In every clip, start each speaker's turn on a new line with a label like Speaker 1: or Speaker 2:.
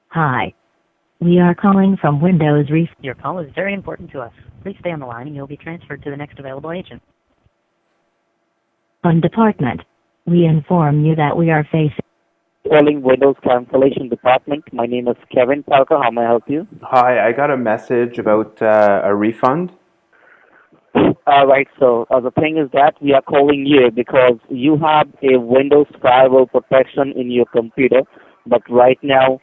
Speaker 1: Hi. We are calling from Windows Refund. Your call is very important to us. Please stay on the line and you'll be transferred to the next available agent. Department. We inform you that we are facing. Calling Windows Cancellation Department. My name is Kevin Parker. How may I help you?
Speaker 2: Hi, I got a message about a refund.
Speaker 1: Right, so the thing is that we are calling you because you have a Windows firewall protection in your computer, but right now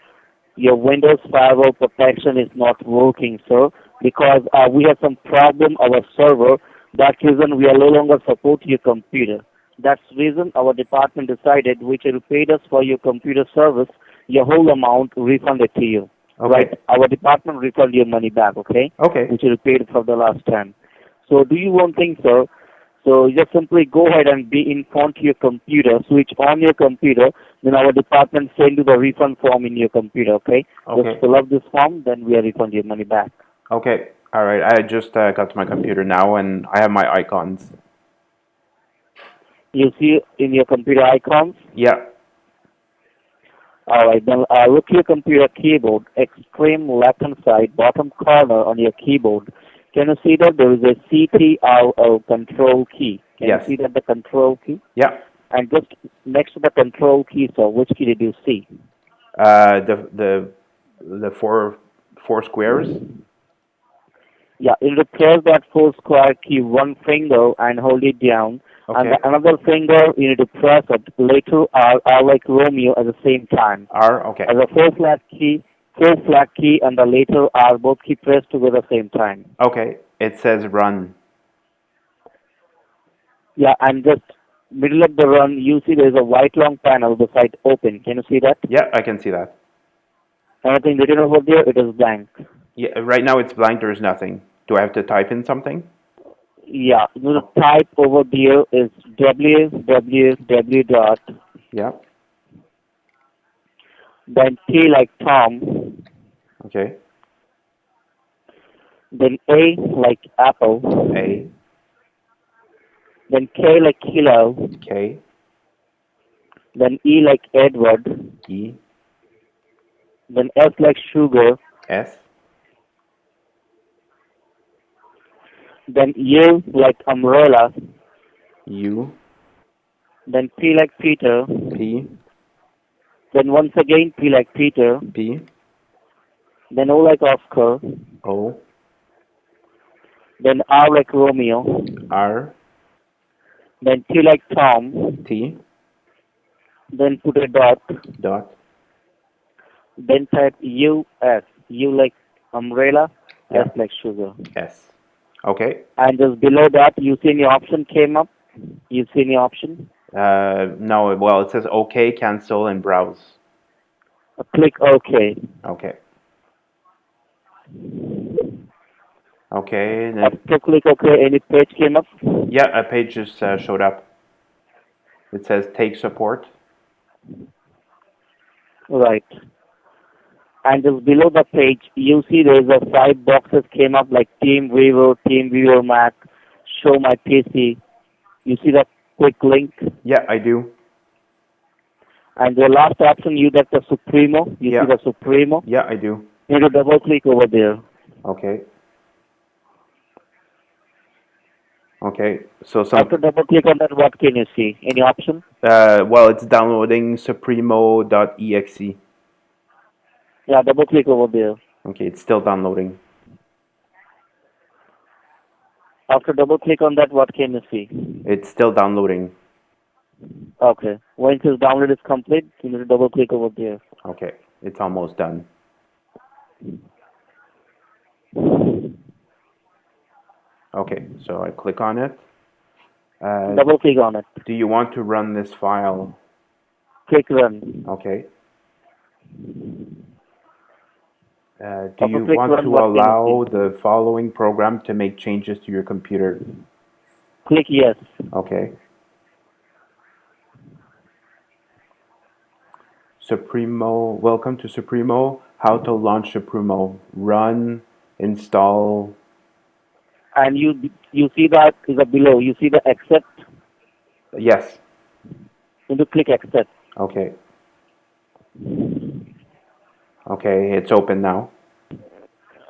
Speaker 1: your Windows firewall protection is not working, sir, because we have some problem our server. That's reason we are no longer support your computer. That's reason our department decided which will pay us for your computer service, your whole amount refunded to you.
Speaker 2: Okay.
Speaker 1: Right? Our department refund your money back, okay?
Speaker 2: Okay.
Speaker 1: Which you paid for the last time. So do you one thing, sir? So you just simply go ahead and be in front of your computer, switch on your computer, then our department send you the refund form in your computer, okay?
Speaker 2: Okay.
Speaker 1: Just fill up this form, then we will refund your money back.
Speaker 2: Okay. All right. I just got to my computer now, and I have my icons.
Speaker 1: You see in your computer icons?
Speaker 2: Yeah.
Speaker 1: Alright, then look your computer keyboard, extreme left hand side, bottom corner on your keyboard. Can you see that there is a CTRL control key? Can
Speaker 2: Yes.
Speaker 1: you see that the control key?
Speaker 2: Yeah.
Speaker 1: And just next to the control key, so which key did you see?
Speaker 2: The four squares.
Speaker 1: Yeah, you press that four square key one finger and hold it down. And
Speaker 2: Okay.
Speaker 1: the another finger, you need to press it later R like Romeo at the same time.
Speaker 2: R. Okay.
Speaker 1: As a four flat key, and the later R both key pressed together at the same time.
Speaker 2: Okay. It says run.
Speaker 1: Yeah, and just middle of the run, you see there is a white long panel beside open. Can you see that?
Speaker 2: Yeah, I can see that.
Speaker 1: Anything written over there? It is blank.
Speaker 2: Yeah. Right now it's blank. There's nothing. Do I have to type in something?
Speaker 1: Yeah, the type over there is www dot
Speaker 2: Yeah.
Speaker 1: then T like Tom,
Speaker 2: Okay.
Speaker 1: then A like Apple,
Speaker 2: A.
Speaker 1: then K like Kilo,
Speaker 2: K.
Speaker 1: then E like Edward,
Speaker 2: E.
Speaker 1: then S like Sugar,
Speaker 2: S.
Speaker 1: then U like Umbrella,
Speaker 2: U.
Speaker 1: then P like Peter,
Speaker 2: P.
Speaker 1: then once again P like Peter,
Speaker 2: P.
Speaker 1: then O like Oscar,
Speaker 2: O.
Speaker 1: then R like Romeo,
Speaker 2: R.
Speaker 1: then T like Tom,
Speaker 2: T.
Speaker 1: then put a dot,
Speaker 2: Dot.
Speaker 1: then type U S, U like Umbrella,
Speaker 2: Yeah.
Speaker 1: S like Sugar.
Speaker 2: S. Okay.
Speaker 1: And just below that, you see any option came up? You see any option?
Speaker 2: No, well, it says OK, cancel, and browse.
Speaker 1: Click OK.
Speaker 2: Okay. Okay. And
Speaker 1: After click OK, any page came up?
Speaker 2: yeah, a page just showed up. It says take support.
Speaker 1: Right. And just below the page, you see there is a 5 boxes came up like Team Viewer Mac, Show My PC. You see that quick link?
Speaker 2: Yeah, I do.
Speaker 1: And the last option, you get the Supremo. You
Speaker 2: Yeah.
Speaker 1: see the Supremo?
Speaker 2: Yeah, I do.
Speaker 1: You need to double click over there.
Speaker 2: Okay. Okay. So
Speaker 1: After double click on that, what can you see? Any option?
Speaker 2: well, it's downloading supremo.exe.
Speaker 1: Yeah, double click over there.
Speaker 2: Okay, it's still downloading.
Speaker 1: After double click on that, what can you see?
Speaker 2: It's still downloading.
Speaker 1: Okay. Once this download is complete, you need to double click over there.
Speaker 2: Okay, it's almost done. Okay, so I click on it.
Speaker 1: Double click on it.
Speaker 2: Do you want to run this file?
Speaker 1: Click run.
Speaker 2: Okay. Do
Speaker 1: After
Speaker 2: you
Speaker 1: click
Speaker 2: want
Speaker 1: run,
Speaker 2: to
Speaker 1: what can you
Speaker 2: allow
Speaker 1: see?
Speaker 2: the following program to make changes to your computer?
Speaker 1: Click yes.
Speaker 2: Okay. Supremo, welcome to Supremo. How to launch Supremo. Run, install.
Speaker 1: And you see that is a below. You see the accept.
Speaker 2: Yes.
Speaker 1: You need to click accept.
Speaker 2: Okay. Okay, it's open now.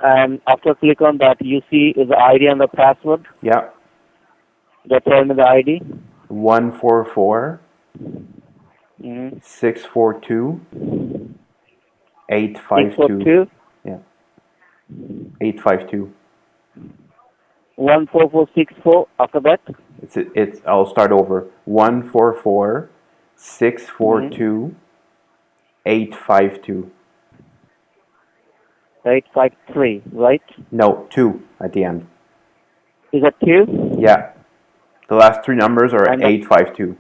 Speaker 1: And after click on that, you see is the ID and the password.
Speaker 2: Yeah.
Speaker 1: Just tell me the ID.
Speaker 2: 144
Speaker 1: Mm-hmm.
Speaker 2: 642 852.
Speaker 1: 642
Speaker 2: Yeah. 852.
Speaker 1: 14464. After that,
Speaker 2: It's I'll start over. 144
Speaker 1: mm-hmm.
Speaker 2: 642 852.
Speaker 1: 853. Right?
Speaker 2: No, 2 at the end.
Speaker 1: Is that two?
Speaker 2: Yeah. The last three numbers are
Speaker 1: And the
Speaker 2: 852.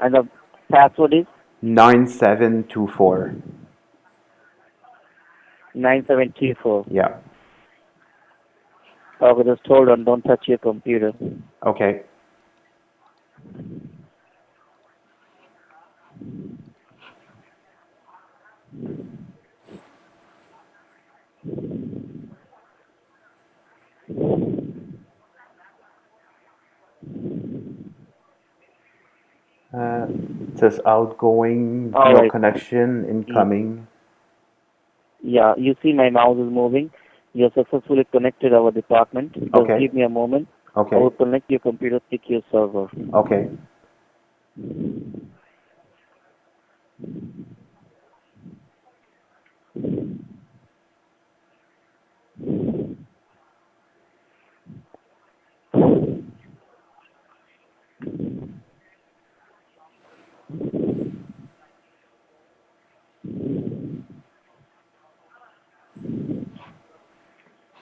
Speaker 1: and the password is
Speaker 2: 9724.
Speaker 1: 9724.
Speaker 2: Yeah.
Speaker 1: Okay, just hold on. Don't touch your computer.
Speaker 2: Okay. Uh, it says outgoing,
Speaker 1: All
Speaker 2: no
Speaker 1: right.
Speaker 2: connection,
Speaker 1: Mm,
Speaker 2: incoming.
Speaker 1: yeah, you see my mouse is moving. You have successfully connected our department. Just
Speaker 2: Okay.
Speaker 1: give me a moment. I
Speaker 2: Okay.
Speaker 1: will connect your computer to your server.
Speaker 2: Okay.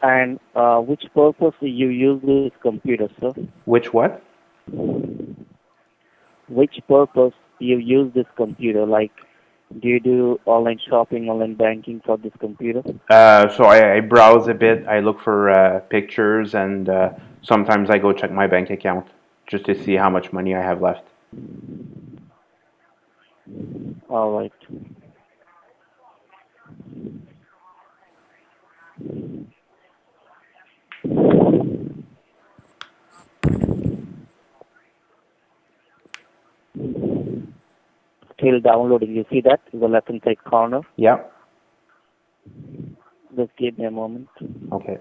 Speaker 1: And which purpose do you use this computer, sir?
Speaker 2: Which what?
Speaker 1: Which purpose you use this computer? Like, do you do online shopping, online banking for this computer?
Speaker 2: So I browse a bit. I look for pictures, and sometimes I go check my bank account just to see how much money I have left.
Speaker 1: All right. Still downloading. You see that in the left hand side corner.
Speaker 2: Yeah.
Speaker 1: Just give me a moment.
Speaker 2: Okay.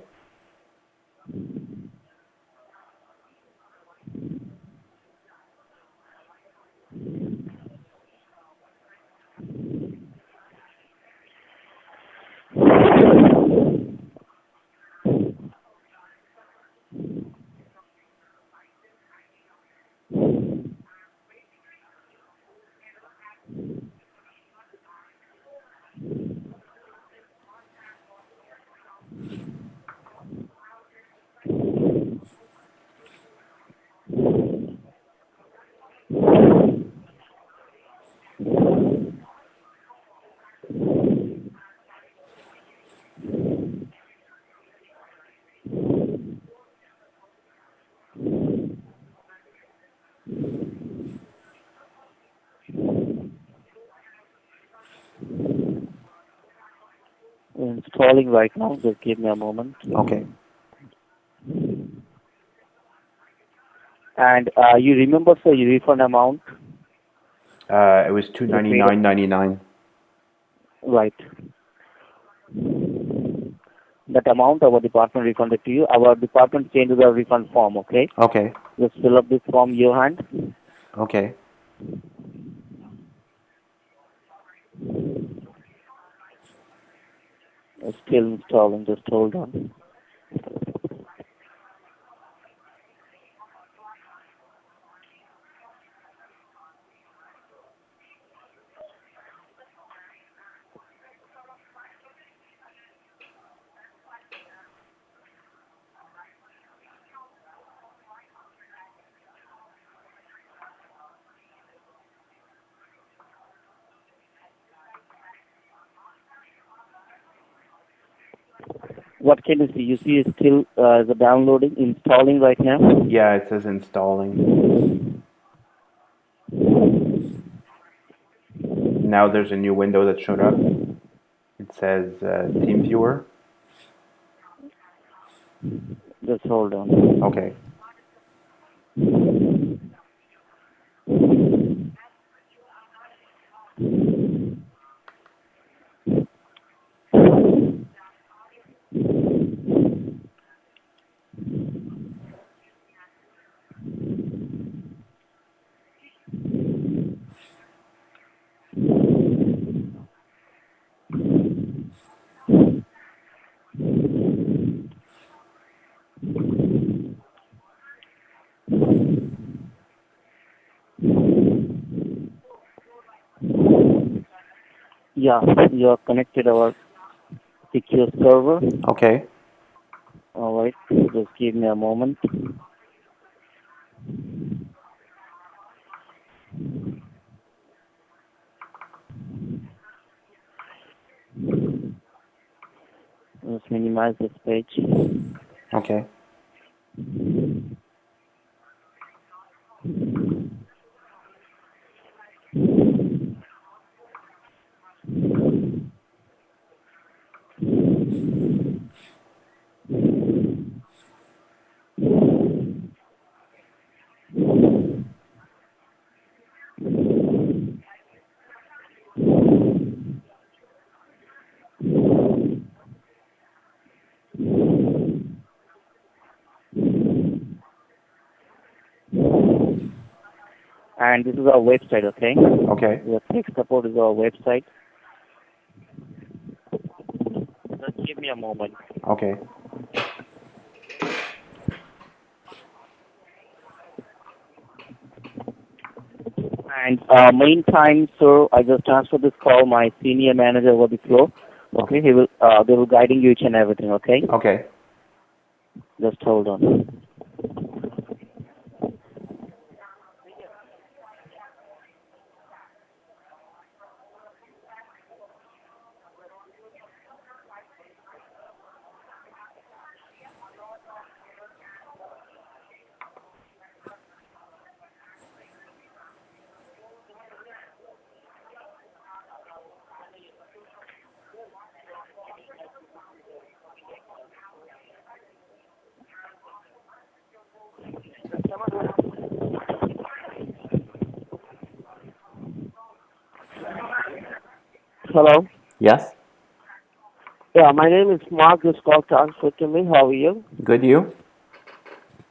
Speaker 1: Installing right now. Just give me a moment.
Speaker 2: Okay.
Speaker 1: And you remember, sir, your refund amount
Speaker 2: It was two
Speaker 1: you
Speaker 2: ninety
Speaker 1: paid?
Speaker 2: nine ninety nine.
Speaker 1: Right. That amount our department refunded to you. Our department changes the refund form. Okay.
Speaker 2: Okay.
Speaker 1: Just fill up this form your hand.
Speaker 2: Okay.
Speaker 1: It's still installing. Just hold on. What can you see? You see it's still the downloading, installing right now.
Speaker 2: Yeah, it says installing. Now there's a new window that showed up. It says Team Viewer.
Speaker 1: Just hold on.
Speaker 2: Okay.
Speaker 1: Yeah, you're connected our secure server.
Speaker 2: Okay.
Speaker 1: All right, just give me a moment. Let's minimize this page.
Speaker 2: Okay.
Speaker 1: And this is our website, okay?
Speaker 2: Okay.
Speaker 1: The tech support is our website. Just give me a moment.
Speaker 2: Okay.
Speaker 1: And meantime, sir, I just transferred this call my senior manager over the floor. Okay,
Speaker 2: Okay.
Speaker 1: they will guiding you each and everything. Okay,
Speaker 2: Okay.
Speaker 1: just hold on. Hello.
Speaker 2: Yes.
Speaker 1: Yeah, my name is Mark. This call transferred to me. How are you?
Speaker 2: Good. You?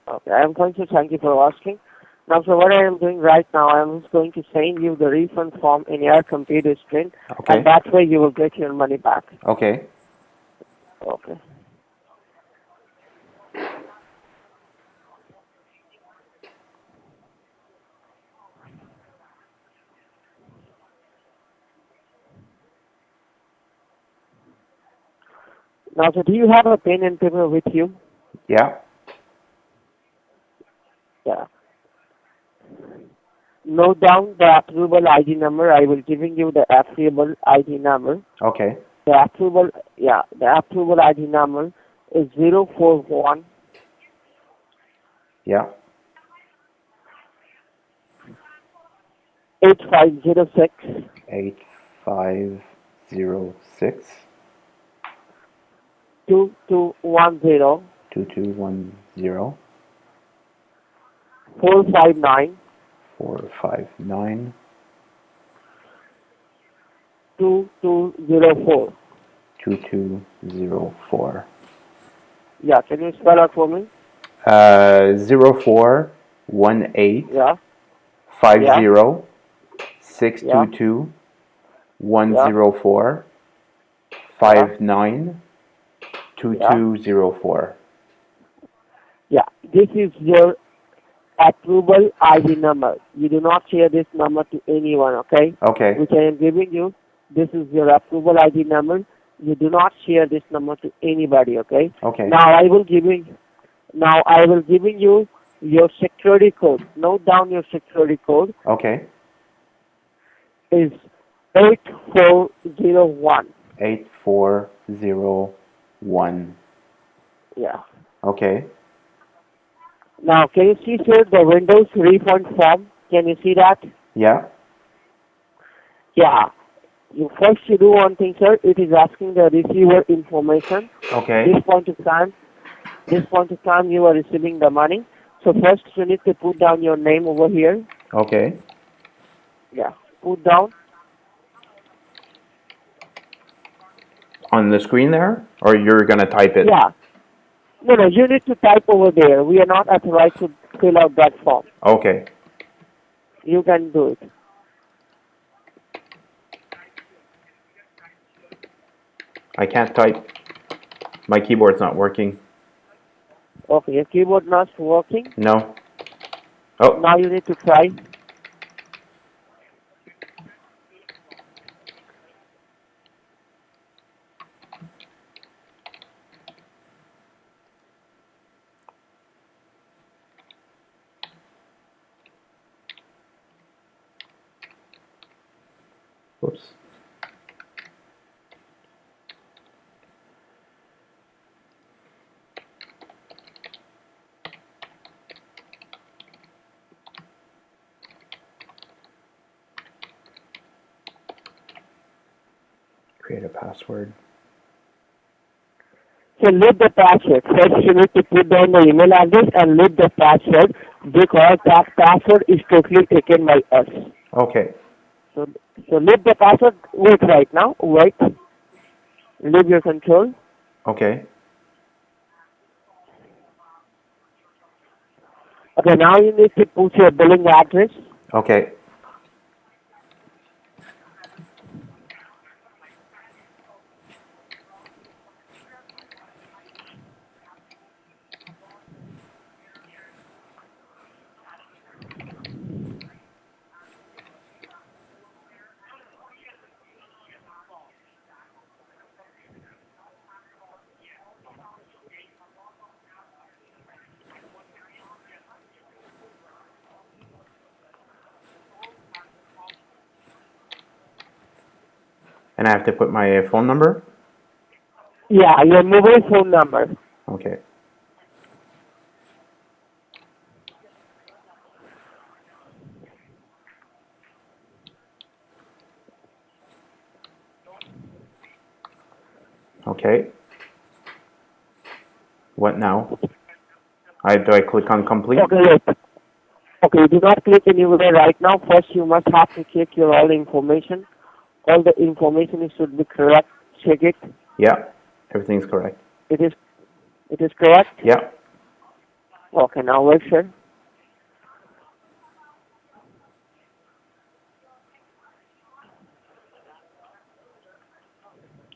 Speaker 1: Okay, I'm going to thank you for asking. Now, so what I am doing right now, I am just going to send you the refund form in your computer screen, and
Speaker 2: Okay.
Speaker 1: that way you will get your money back.
Speaker 2: Okay.
Speaker 1: Okay. Now, so do you have a pen and paper with you?
Speaker 2: Yeah.
Speaker 1: Yeah. Note down the approval ID number. I will giving you the approval ID number.
Speaker 2: Okay.
Speaker 1: The approval ID number is 041
Speaker 2: Yeah.
Speaker 1: 8506
Speaker 2: 8506
Speaker 1: 2210
Speaker 2: 2210
Speaker 1: 459
Speaker 2: 459
Speaker 1: 2204.
Speaker 2: 2204.
Speaker 1: Yeah, can you spell out for me?
Speaker 2: 0418
Speaker 1: Yeah, yeah,
Speaker 2: 50
Speaker 1: yeah,
Speaker 2: 622
Speaker 1: yeah,
Speaker 2: 104
Speaker 1: yeah,
Speaker 2: 59
Speaker 1: yeah,
Speaker 2: 2204.
Speaker 1: yeah. This is your approval ID number. You do not share this number to anyone, okay?
Speaker 2: Okay.
Speaker 1: Which I am giving you. This is your approval ID number. You do not share this number to anybody, okay?
Speaker 2: Okay.
Speaker 1: Now I will giving you your security code. Note down your security code
Speaker 2: Okay.
Speaker 1: is 8401.
Speaker 2: 8401.
Speaker 1: Yeah.
Speaker 2: Okay.
Speaker 1: Now can you see sir the Windows refund form? Can you see that?
Speaker 2: Yeah.
Speaker 1: Yeah. You do one thing, sir. It is asking the receiver information.
Speaker 2: Okay.
Speaker 1: This point of time, you are receiving the money. So first, you need to put down your name over here.
Speaker 2: Okay.
Speaker 1: Yeah, put down.
Speaker 2: On the screen there? Or you're going to type it?
Speaker 1: Yeah. No, no, you need to type over there. We are not authorized to fill out that form.
Speaker 2: Okay.
Speaker 1: You can do it.
Speaker 2: I can't type. My keyboard's not working.
Speaker 1: Okay, your keyboard not working.
Speaker 2: No. Oh,
Speaker 1: Now you need to try.
Speaker 2: Whoops. Create a password.
Speaker 1: So leave the password. First, you need to put down the email address and leave the password because that password is totally taken by us.
Speaker 2: Okay.
Speaker 1: So, so leave the password. Wait right now. Wait. Leave your control.
Speaker 2: Okay.
Speaker 1: Okay, now you need to put your billing address.
Speaker 2: Okay. And I have to put my phone number?
Speaker 1: Yeah, your mobile phone number.
Speaker 2: Okay. Okay. What now? Do I click on complete?
Speaker 1: Okay, wait. Okay, do not click anywhere right now. First, you must have to check your all information. All the information should be correct. Check it.
Speaker 2: Yeah. Everything's correct.
Speaker 1: It is. It is correct.
Speaker 2: Yeah.
Speaker 1: Okay, now wait, sir.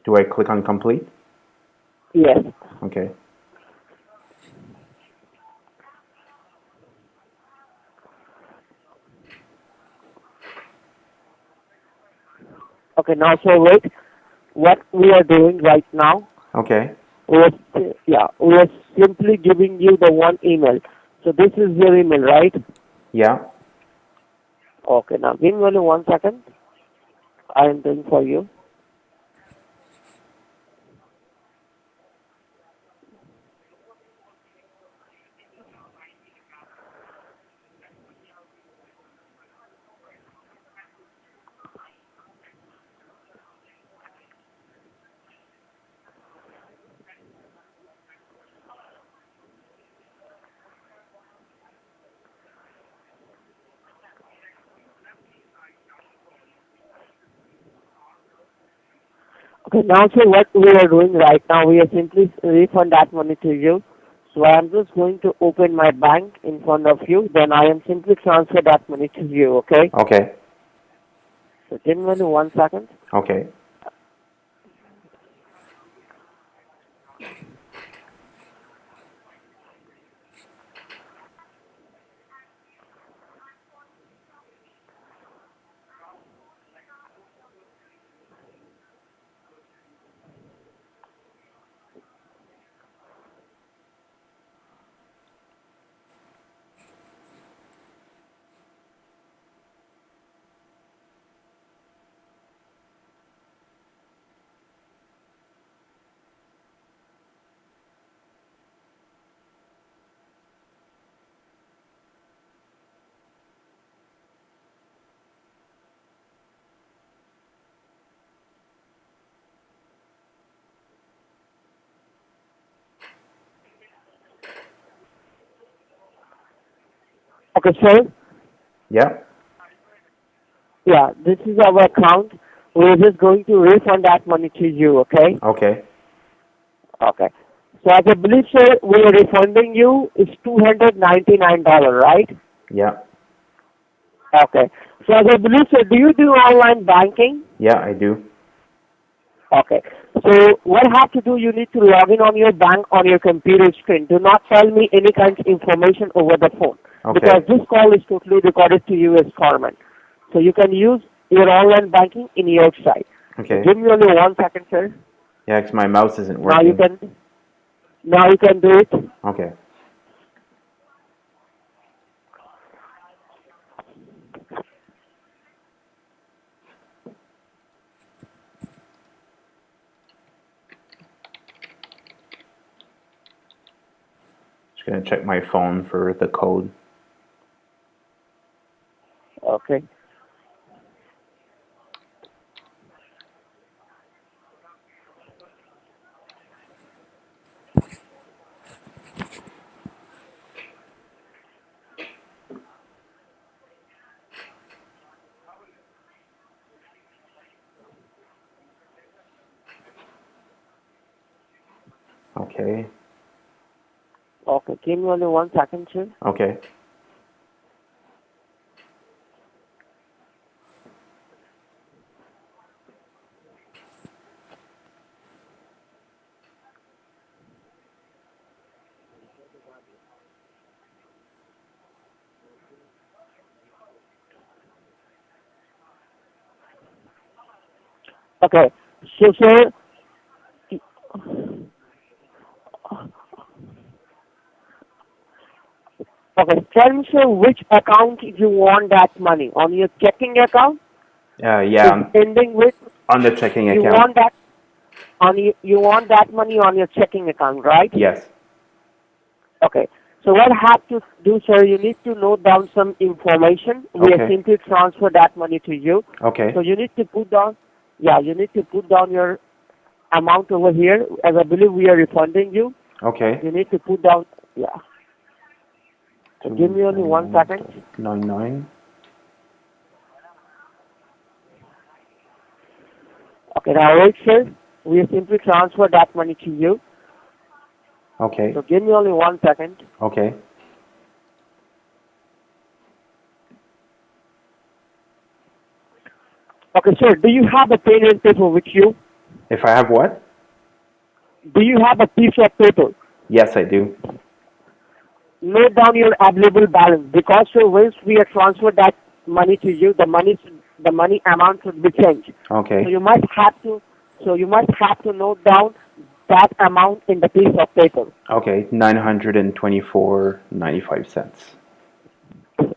Speaker 2: Do I click on complete?
Speaker 1: Yes.
Speaker 2: Okay.
Speaker 1: Okay, now so wait. What we are doing right now,
Speaker 2: Okay.
Speaker 1: we are simply giving you the one email. So this is your email, right?
Speaker 2: Yeah.
Speaker 1: Okay, now give me only 1 second. I am doing for you. Okay, now so what we are doing right now, we are simply refund that money to you. So I am just going to open my bank in front of you. Then I am simply transfer that money to you. Okay.
Speaker 2: Okay.
Speaker 1: So give me only 1 second.
Speaker 2: Okay.
Speaker 1: Okay, sir.
Speaker 2: Yeah.
Speaker 1: Yeah, this is our account. We're just going to refund that money to you. Okay.
Speaker 2: Okay.
Speaker 1: Okay. So as I believe, sir, we are refunding you is $299, right?
Speaker 2: Yeah.
Speaker 1: Okay. So as I believe, sir, do you do online banking?
Speaker 2: Yeah, I do.
Speaker 1: Okay. So what you have to do, you need to log in on your bank on your computer screen. Do not tell me any kind of information over the phone because
Speaker 2: Okay.
Speaker 1: this call is totally recorded to you as Carmen. So you can use your online banking in your site. So
Speaker 2: Okay.
Speaker 1: give me only 1 second, sir.
Speaker 2: Yeah, 'cause my mouse isn't
Speaker 1: Now you
Speaker 2: working.
Speaker 1: can do it.
Speaker 2: Okay. Gonna check my phone for the code.
Speaker 1: Okay.
Speaker 2: Okay.
Speaker 1: Okay. Give me only 1 second, sir.
Speaker 2: Okay.
Speaker 1: Okay. So, sir, okay, tell me, sir, which account you want that money? On your checking account
Speaker 2: Yeah,
Speaker 1: is ending with,
Speaker 2: on the checking
Speaker 1: you
Speaker 2: account.
Speaker 1: want that you want that money on your checking account, right?
Speaker 2: Yes.
Speaker 1: Okay. So what have to do, sir, you need to note down some information. We
Speaker 2: Okay.
Speaker 1: simply transfer that money to you.
Speaker 2: Okay.
Speaker 1: So you need to put down, yeah, you need to put down your amount over here. As I believe we are refunding you,
Speaker 2: Okay.
Speaker 1: you need to put down, yeah. So give me only 1 second.
Speaker 2: 99.
Speaker 1: Okay, now wait, sir. We simply transfer that money to you.
Speaker 2: Okay.
Speaker 1: So give me only 1 second.
Speaker 2: Okay.
Speaker 1: Okay, sir, do you have a pen and paper with you?
Speaker 2: If I have what?
Speaker 1: Do you have a piece of paper?
Speaker 2: Yes, I do.
Speaker 1: Note down your available balance because sir, once we are transfer that money to you, the money amount should be changed.
Speaker 2: Okay.
Speaker 1: So you must have to note down that amount in the piece of paper.
Speaker 2: Okay. 924.95 cents.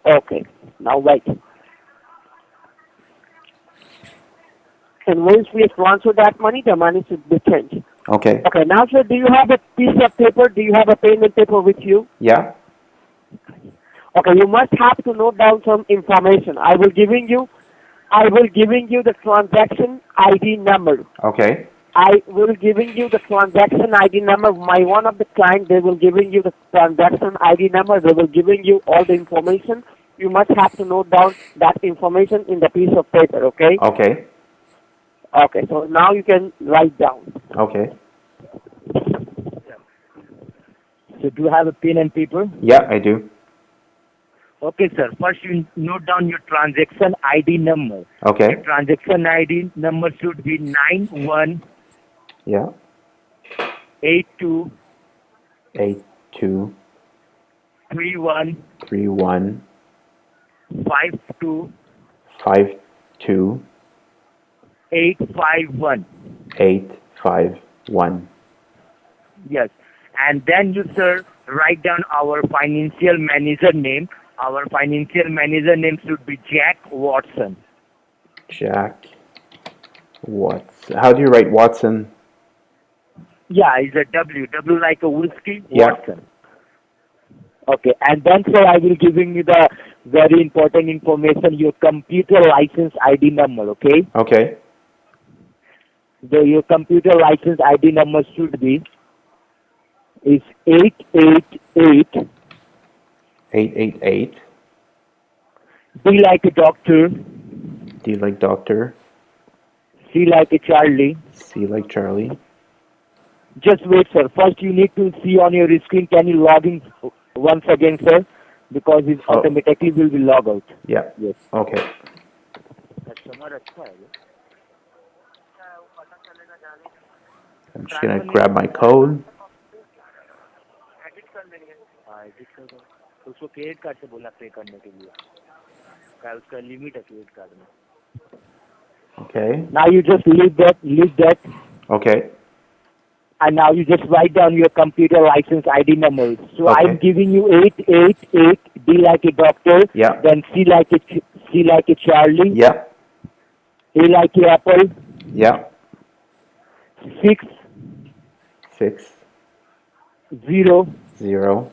Speaker 1: Okay. Now wait. And once we transfer that money, the money should be changed.
Speaker 2: Okay.
Speaker 1: Okay. Now, sir, do you have a piece of paper? Do you have a pen and paper with you?
Speaker 2: Yeah.
Speaker 1: Okay. You must have to note down some information. I will giving you the transaction ID number.
Speaker 2: Okay.
Speaker 1: I will giving you the transaction ID number. My one of the client, they will giving you the transaction ID number. They will giving you all the information. You must have to note down that information in the piece of paper. Okay.
Speaker 2: Okay.
Speaker 1: Okay. So now you can write down.
Speaker 2: Okay.
Speaker 3: So do you have a pen and paper?
Speaker 2: Yeah, I do.
Speaker 3: Okay, sir. First, you note down your transaction ID number.
Speaker 2: Okay.
Speaker 3: Your transaction ID number should be
Speaker 2: Yeah.
Speaker 3: 9182
Speaker 2: 82
Speaker 3: 31
Speaker 2: 31
Speaker 3: 52
Speaker 2: 52
Speaker 3: 851.
Speaker 2: 851.
Speaker 3: Yes. And then you, sir, write down our financial manager name. Our financial manager name should be Jack Watson.
Speaker 2: Jack Watson. How do you write Watson?
Speaker 3: Yeah, it's a W. W like a whiskey,
Speaker 2: Yeah.
Speaker 3: Watson.
Speaker 1: Okay. And then, sir, I will giving you the very important information, your computer license ID number, okay?
Speaker 2: Okay.
Speaker 1: Your computer license ID number should be is 888
Speaker 2: 888.
Speaker 1: D like a doctor,
Speaker 2: D like doctor.
Speaker 1: C like a Charlie.
Speaker 2: C like Charlie.
Speaker 1: Just wait, sir. First, you need to see on your screen. Can you log in once again, sir? Because it
Speaker 2: Oh.
Speaker 1: automatically will be log out.
Speaker 2: Yeah.
Speaker 1: Yes.
Speaker 2: Okay. I'm just gonna grab my code.
Speaker 3: उसको credit card से बोला पे करने के लिए क्या उसका limit है क्रेडिट कार्ड में.
Speaker 2: Okay.
Speaker 1: Now you just leave that,
Speaker 2: Okay.
Speaker 1: and now you just write down your computer license ID number. So
Speaker 2: Okay.
Speaker 1: I'm giving you 888 D like a doctor.
Speaker 2: Yeah.
Speaker 1: Then C like a Charlie.
Speaker 2: Yeah.
Speaker 1: A like a apple.
Speaker 2: Yeah.
Speaker 1: 6
Speaker 2: 6
Speaker 1: 0
Speaker 2: 0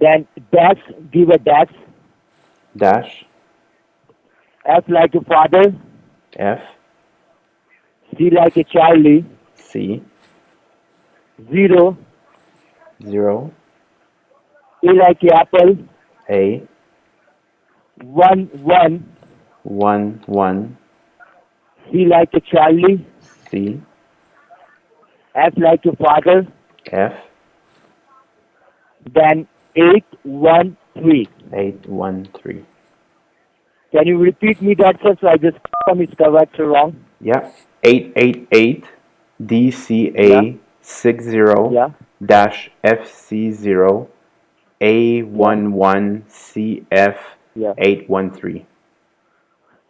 Speaker 3: Then dash, give a dash.
Speaker 2: dash,
Speaker 3: F like a father.
Speaker 2: F,
Speaker 3: C like a Charlie.
Speaker 2: C,
Speaker 3: 0.
Speaker 2: 0,
Speaker 3: A like a apple.
Speaker 2: A,
Speaker 3: 1, 1.
Speaker 2: 1, 1,
Speaker 3: C like a Charlie.
Speaker 2: C,
Speaker 3: F like a father.
Speaker 2: F,
Speaker 3: Then 8, 1, 3.
Speaker 2: 8, 1, 3.
Speaker 3: Can you repeat me that first so I just confirm it's correct or wrong?
Speaker 2: Yeah. 888
Speaker 3: Yeah,
Speaker 2: DCA 60
Speaker 3: yeah,
Speaker 2: dash FC0
Speaker 3: yeah,
Speaker 2: A11CF
Speaker 3: yeah.
Speaker 2: 813.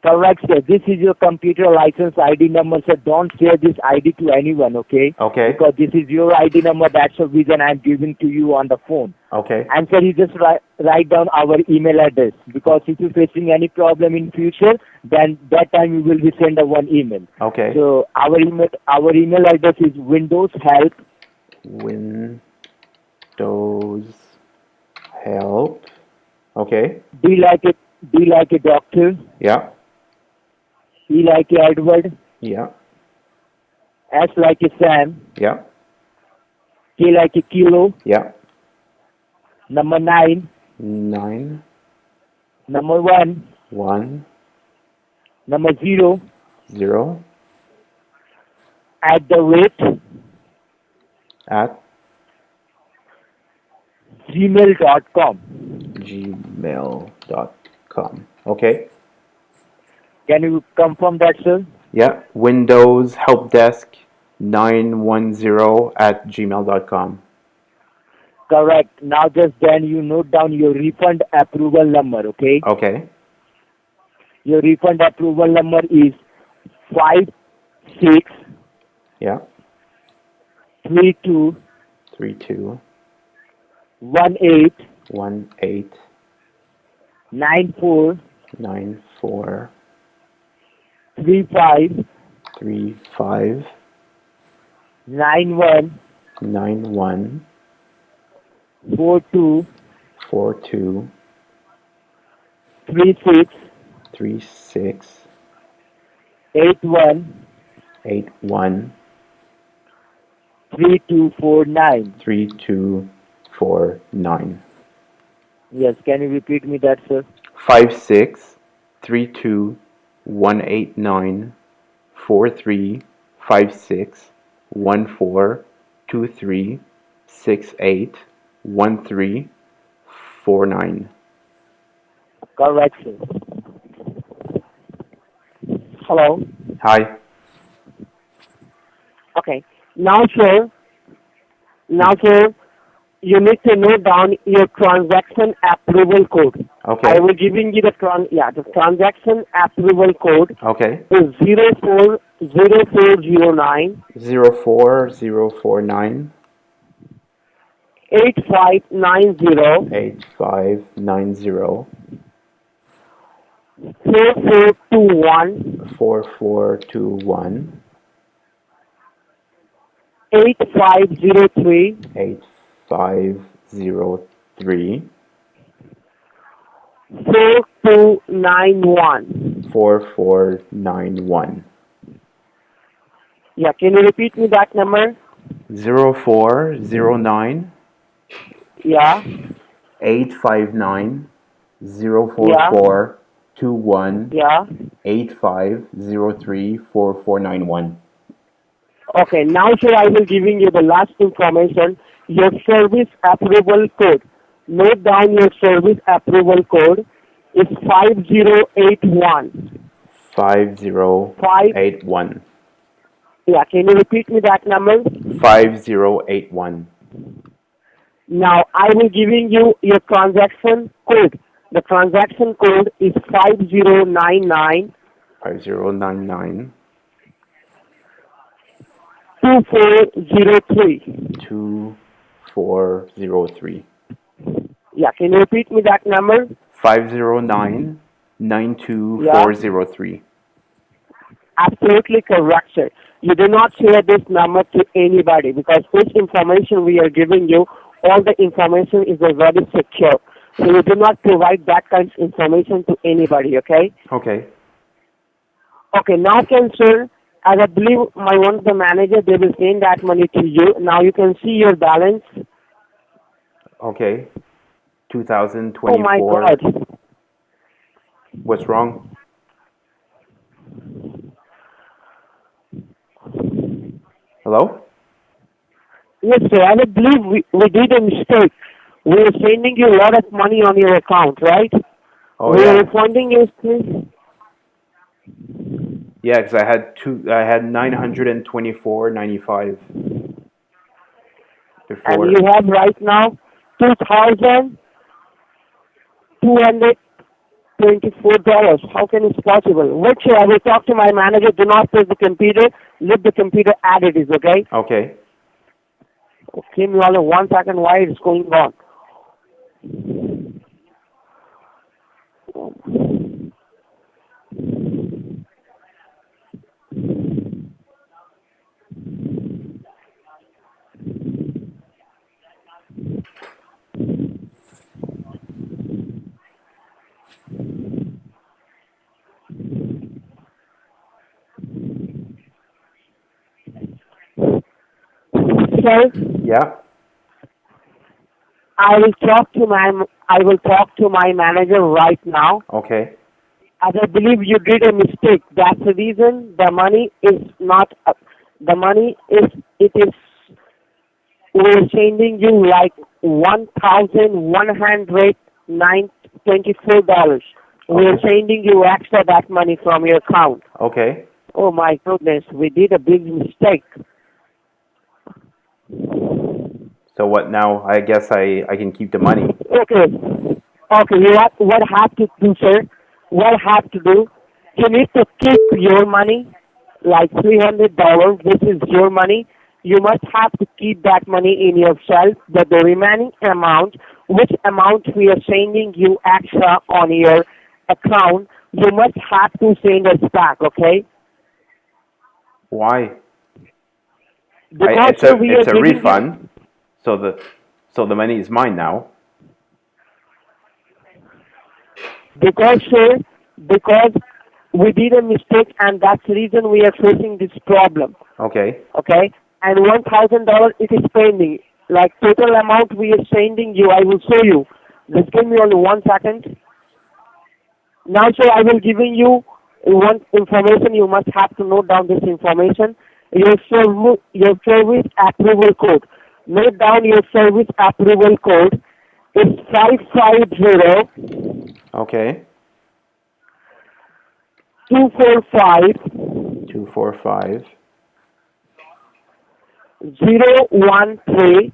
Speaker 3: Correct, sir. This is your computer license ID number, sir. Don't share this ID to anyone, okay?
Speaker 2: Okay.
Speaker 3: Because this is your ID number. That's the reason I'm giving to you on the phone.
Speaker 2: Okay.
Speaker 3: And sir, you just write down our email address because if you're facing any problem in future, then that time we will be send a one email.
Speaker 2: Okay.
Speaker 3: So our email address is Windows Help.
Speaker 2: Windows help. Okay.
Speaker 3: D like a doctor.
Speaker 2: Yeah.
Speaker 3: E like a Edward.
Speaker 2: Yeah.
Speaker 3: S like a Sam.
Speaker 2: Yeah.
Speaker 3: K like a kilo.
Speaker 2: Yeah.
Speaker 3: Number 9.
Speaker 2: 9
Speaker 3: Number 1.
Speaker 2: 1
Speaker 3: Number 0.
Speaker 2: 0
Speaker 3: At the rate
Speaker 2: at
Speaker 3: gmail.com.
Speaker 2: gmail.com. Okay.
Speaker 3: Can you confirm that, sir?
Speaker 2: Yeah. Windows help desk 910 at gmail.com.
Speaker 3: Correct. Now just then you note down your refund approval number, okay?
Speaker 2: Okay.
Speaker 3: Your refund approval number is 56
Speaker 2: Yeah.
Speaker 3: 32
Speaker 2: 32
Speaker 3: 18
Speaker 2: 18
Speaker 3: 94
Speaker 2: 94
Speaker 3: 35
Speaker 2: 35
Speaker 3: 91
Speaker 2: 91
Speaker 3: 42
Speaker 2: 42
Speaker 3: 36
Speaker 2: 36
Speaker 3: 81
Speaker 2: 81
Speaker 3: 3249.
Speaker 2: 3249.
Speaker 3: Yes, can you repeat me that, sir?
Speaker 2: 56 32 189 43 56 14 23 68 13 49.
Speaker 3: Correct, sir. Hello.
Speaker 2: Hi.
Speaker 3: Okay. Now, sir, you need to note down your transaction approval code.
Speaker 2: Okay.
Speaker 3: I will giving you the transaction approval code
Speaker 2: Okay.
Speaker 3: is 040409
Speaker 2: 04049
Speaker 3: 8590
Speaker 2: 8590
Speaker 3: 4421
Speaker 2: 4421
Speaker 3: 8503
Speaker 2: 8503
Speaker 3: 4291.
Speaker 2: 4491
Speaker 3: Yeah, can you repeat me that number?
Speaker 2: 0409
Speaker 3: Yeah,
Speaker 2: 859
Speaker 3: yeah,
Speaker 2: 044 21
Speaker 3: yeah.
Speaker 2: 8503 4491.
Speaker 3: Okay, now sir, I will giving you the last information, your service approval code. Note down your service approval code is 5081.
Speaker 2: 5081
Speaker 3: Yeah, can you repeat me that number?
Speaker 2: 5081.
Speaker 3: Now I will giving you your transaction code. The transaction code is 5099
Speaker 2: 5099
Speaker 3: 2403.
Speaker 2: 2403.
Speaker 3: Yeah, can you repeat me that number?
Speaker 2: 509 92403.
Speaker 3: Absolutely correct, sir. You do not share this number to anybody because this information we are giving you all the information is very secure. So you do not provide that kind of information to anybody, okay?
Speaker 2: Okay.
Speaker 3: Okay, now can sir, as I believe my one of the manager, they will send that money to you. Now you can see your balance.
Speaker 2: Okay.
Speaker 3: Oh my
Speaker 2: 2024.
Speaker 3: God.
Speaker 2: What's wrong? Hello?
Speaker 3: Yes, sir. I believe we did a mistake. We are sending you a lot of money on your account, right?
Speaker 2: Oh
Speaker 3: We are
Speaker 2: yeah.
Speaker 3: refunding you, please.
Speaker 2: Yeah, because I had 924.95
Speaker 3: And
Speaker 2: before.
Speaker 3: you have right now $2,224. How can it possible? Wait, sir, I will talk to my manager. Do not press the computer. Let the computer add it, is okay?
Speaker 2: Okay.
Speaker 3: Okay, me all in 1 second. Why it's going on? Sir,
Speaker 2: Yeah.
Speaker 3: I will talk to my manager right now.
Speaker 2: Okay.
Speaker 3: As I believe you did a mistake. That's the reason the money is not. The money is it is. We're sending you like $1,124. We're
Speaker 2: Okay.
Speaker 3: sending you extra that money from your account.
Speaker 2: Okay.
Speaker 3: Oh my goodness, we did a big mistake.
Speaker 2: So what now? I guess I can keep the money.
Speaker 3: Okay. Okay, what have to do, sir? What have to do? You need to keep your money, like $300. This is your money. You must have to keep that money in yourself. But the remaining amount, which amount we are sending you extra on your account, you must have to send us back. Okay?
Speaker 2: Why?
Speaker 3: Because
Speaker 2: It's
Speaker 3: sir,
Speaker 2: a
Speaker 3: we are
Speaker 2: it's a
Speaker 3: giving you.
Speaker 2: refund. So the money is mine now.
Speaker 3: Because sir, because we did a mistake, and that's the reason we are facing this problem.
Speaker 2: Okay.
Speaker 3: Okay, and $1,000 it is pending. Like total amount we are sending you, I will show you. Just give me only 1 second. Now, sir, I will giving you one information. You must have to note down this information. Your service approval code. Note down your service approval code. It's 550
Speaker 2: Okay.
Speaker 3: 245
Speaker 2: 245
Speaker 3: 013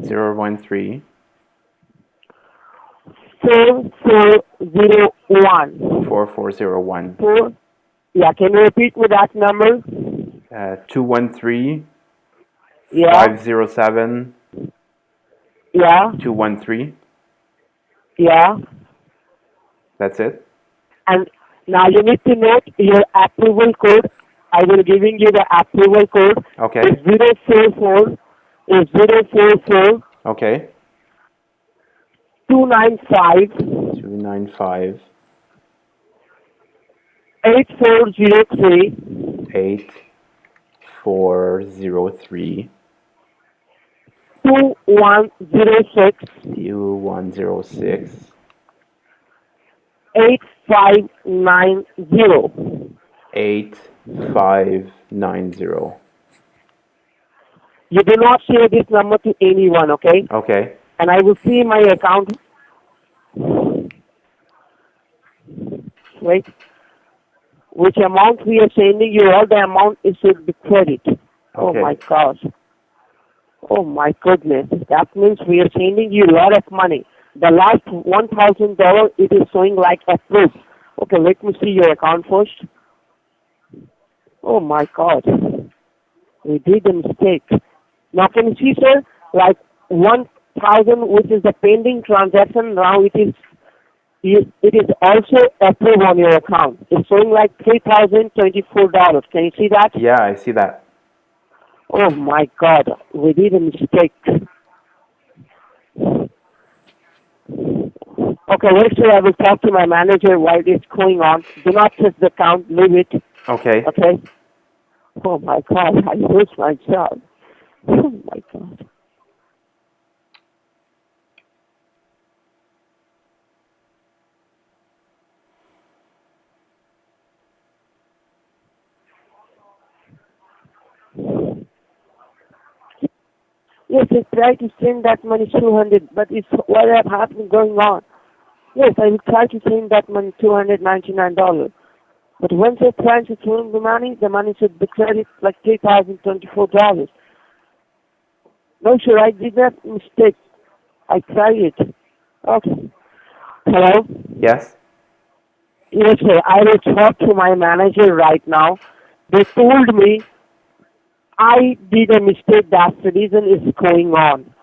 Speaker 2: 013
Speaker 3: 4401.
Speaker 2: 4401.
Speaker 3: Four. Yeah, can you repeat me that number?
Speaker 2: 213
Speaker 3: Yeah,
Speaker 2: 507
Speaker 3: yeah,
Speaker 2: 213.
Speaker 3: yeah.
Speaker 2: That's it.
Speaker 3: And now you need to note your approval code. I will giving you the approval code.
Speaker 2: Okay.
Speaker 3: It's 044 is 044
Speaker 2: Okay.
Speaker 3: 295
Speaker 2: 295
Speaker 3: 8403
Speaker 2: 8403
Speaker 3: 2106
Speaker 2: 2106
Speaker 3: 8590.
Speaker 2: 8590.
Speaker 3: You do not share this number to anyone, okay?
Speaker 2: Okay.
Speaker 3: And I will see my account. Wait. Which amount we are sending you, all the amount is should be credit. Oh
Speaker 2: Okay.
Speaker 3: my gosh. Oh my goodness. That means we are sending you a lot of money. The last $1,000 it is showing like approved. Okay, let me see your account first. Oh my God. We did a mistake. Now can you see, sir? Like 1,000, which is the pending transaction. Now it is also approved on your account. It's showing like $3,024. Can you see that?
Speaker 2: Yeah, I see that.
Speaker 3: Oh my God, we did a mistake. Okay, wait till I will talk to my manager while it's going on. Do not touch the account, leave it.
Speaker 2: Okay.
Speaker 3: Okay? Oh my God, I lose my job. Oh my God. Yes, I try to send that money 200, but it's what have happened going on. Yes, I will try to send that money $299. But once I try to send the money should be credited like $3,024. No, sure, I did that mistake. I tried it. Okay. Hello?
Speaker 2: Yes.
Speaker 3: Yes, sir. I will talk to my manager right now. They told me I did a mistake. That's the reason it's going on.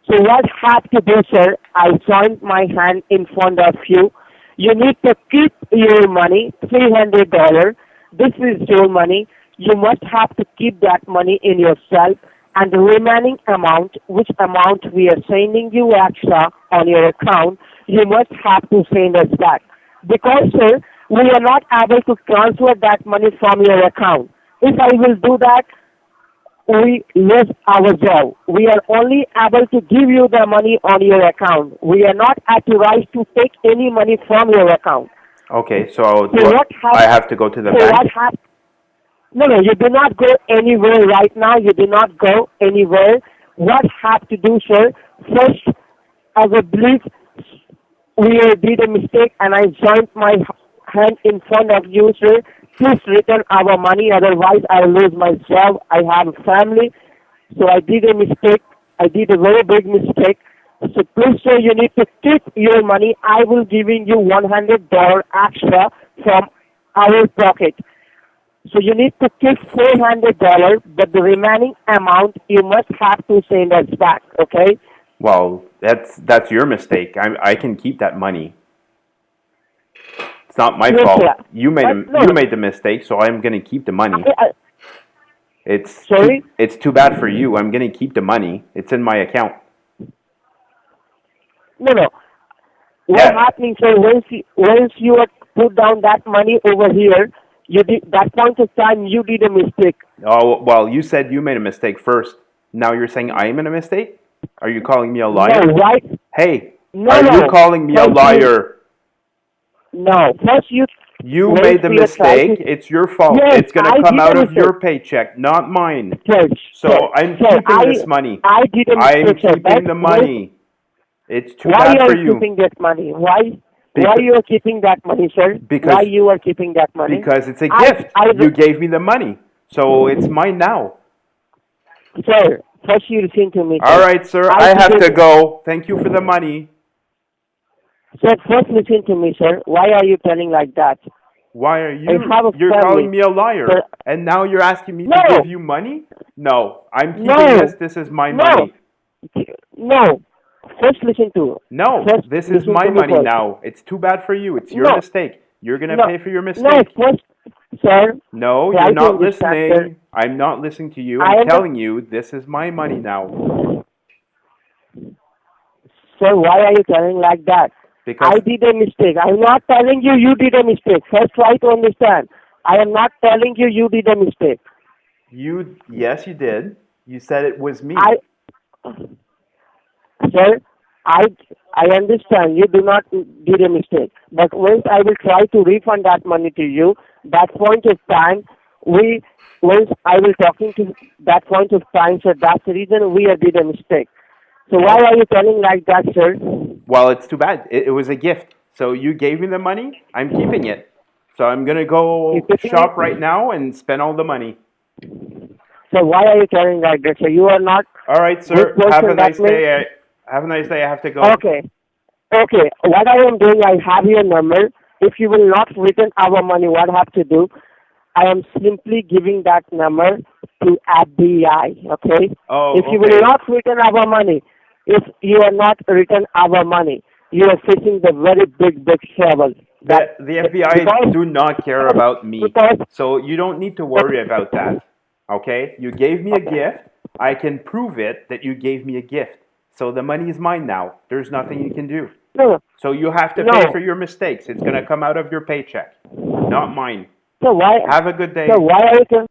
Speaker 3: So what I have to do, sir? I joined my hand in front of you. You need to keep your money, $300. This is your money. You must have to keep that money in yourself. And the remaining amount, which amount we are sending you extra on your account, you must have to send us back. Because, sir, we are not able to transfer that money from your account. If I will do that, we lose our job. We are only able to give you the money on your account. We are not authorized to take any money from your account.
Speaker 2: Okay. So
Speaker 3: So what
Speaker 2: I
Speaker 3: have
Speaker 2: have to go to the
Speaker 3: so
Speaker 2: bank?
Speaker 3: what have no, no, you do not go anywhere right now. You do not go anywhere. What have to do, sir? First, as a belief, we did a mistake and I joined my hand in front of you, sir. Please return our money, otherwise I will lose my job. I have a family, so I did a mistake. I did a very big mistake. So please, sir, you need to keep your money. I will giving you $100 extra from our pocket. So you need to keep $400, but the remaining amount you must have to send us back. Okay?
Speaker 2: Well, that's your mistake. I can keep that money. It's not my
Speaker 3: Yes,
Speaker 2: fault.
Speaker 3: sir. But no,
Speaker 2: You
Speaker 3: no.
Speaker 2: made the mistake, so I'm gonna keep the money.
Speaker 3: Sorry.
Speaker 2: It's too bad for you. I'm gonna keep the money. It's in my account.
Speaker 3: No, no. What
Speaker 2: Yeah.
Speaker 3: happening, sir? Once you had put down that money over here, you did that point of time you did a mistake.
Speaker 2: Oh well, you said you made a mistake first. Now you're saying I made a mistake? Are you calling me a
Speaker 3: No,
Speaker 2: liar?
Speaker 3: right?
Speaker 2: Hey,
Speaker 3: No,
Speaker 2: are you
Speaker 3: no.
Speaker 2: calling me a
Speaker 3: First you
Speaker 2: liar?
Speaker 3: no. First you
Speaker 2: You
Speaker 3: once
Speaker 2: made the
Speaker 3: we had tried to
Speaker 2: mistake. It's your fault.
Speaker 3: yes,
Speaker 2: It's gonna
Speaker 3: I
Speaker 2: come
Speaker 3: did
Speaker 2: out
Speaker 3: a
Speaker 2: of
Speaker 3: mistake.
Speaker 2: your paycheck, not mine.
Speaker 3: Sir, sir,
Speaker 2: So I'm
Speaker 3: sir,
Speaker 2: keeping this money.
Speaker 3: I did a
Speaker 2: I'm
Speaker 3: mistake, sir.
Speaker 2: keeping
Speaker 3: But
Speaker 2: the
Speaker 3: once
Speaker 2: money. It's too
Speaker 3: why
Speaker 2: bad
Speaker 3: you
Speaker 2: for
Speaker 3: are
Speaker 2: you.
Speaker 3: keeping that money? Why
Speaker 2: Because
Speaker 3: you are keeping that money, sir? Why
Speaker 2: because
Speaker 3: you are keeping that money?
Speaker 2: because it's a
Speaker 3: I
Speaker 2: gift.
Speaker 3: I
Speaker 2: You gave me the money. So it's mine now.
Speaker 3: sir, first you listen to me,
Speaker 2: All
Speaker 3: sir.
Speaker 2: right, sir.
Speaker 3: I
Speaker 2: I have to
Speaker 3: didn't
Speaker 2: go. Thank you for the money.
Speaker 3: sir, first listen to me, sir. Why are you telling like that?
Speaker 2: Why are
Speaker 3: I
Speaker 2: you
Speaker 3: have a
Speaker 2: you're calling
Speaker 3: family.
Speaker 2: me a liar?
Speaker 3: Sir,
Speaker 2: And now you're asking me to
Speaker 3: no,
Speaker 2: give you money? No. I'm keeping this.
Speaker 3: no,
Speaker 2: This is my
Speaker 3: no,
Speaker 2: money.
Speaker 3: no. First listen to
Speaker 2: No,
Speaker 3: first
Speaker 2: this is
Speaker 3: listen
Speaker 2: my
Speaker 3: to me
Speaker 2: money
Speaker 3: first.
Speaker 2: now. It's too bad for you. It's your
Speaker 3: No,
Speaker 2: mistake. You're going to
Speaker 3: no,
Speaker 2: pay for your
Speaker 3: no,
Speaker 2: mistake.
Speaker 3: first sir,
Speaker 2: No, you're
Speaker 3: try to
Speaker 2: not
Speaker 3: understand, sir.
Speaker 2: listening. I'm not listening to you.
Speaker 3: I
Speaker 2: I'm
Speaker 3: am
Speaker 2: telling you, this is my money now.
Speaker 3: sir, why are you telling like that? I
Speaker 2: Because
Speaker 3: did a mistake. I'm not telling you you did a mistake. First try to understand. I am not telling you you did a mistake.
Speaker 2: yes, you did. You said it was me.
Speaker 3: I, sir, I, I understand you do not did a mistake. But once I will try to refund that money to you, that point of time, we, once I will talking to that point of time, sir, that's the reason we did a mistake. So why
Speaker 2: Oh,
Speaker 3: are you telling like that, sir?
Speaker 2: well, it's too bad. It was a gift. So you gave me the money. I'm keeping it. So I'm going to
Speaker 3: You
Speaker 2: go
Speaker 3: getting
Speaker 2: shop right
Speaker 3: it?
Speaker 2: now and spend all the money.
Speaker 3: So why are you telling like that? So you are not
Speaker 2: All right,
Speaker 3: good
Speaker 2: sir. Have a
Speaker 3: person. That
Speaker 2: nice
Speaker 3: means
Speaker 2: day. Have a nice day. I have to go.
Speaker 3: okay. Okay, what I am doing, I have your number. If you will not return our money, what I have to do? I am simply giving that number to FBI, okay? If
Speaker 2: Oh,
Speaker 3: you will
Speaker 2: okay.
Speaker 3: not return our money, if you are not return our money, you are facing the very big trouble. That
Speaker 2: The FBI
Speaker 3: because
Speaker 2: do not care about me.
Speaker 3: because
Speaker 2: So you don't need to worry about that. Okay? You gave me a gift. I can prove it that you gave me a gift. So the money is mine now. There's nothing you can do.
Speaker 3: No,
Speaker 2: So you have to pay for
Speaker 3: no.
Speaker 2: your mistakes. It's going to come out of your paycheck, not mine.
Speaker 3: So why,
Speaker 2: Have a good
Speaker 3: so
Speaker 2: day.
Speaker 3: why are you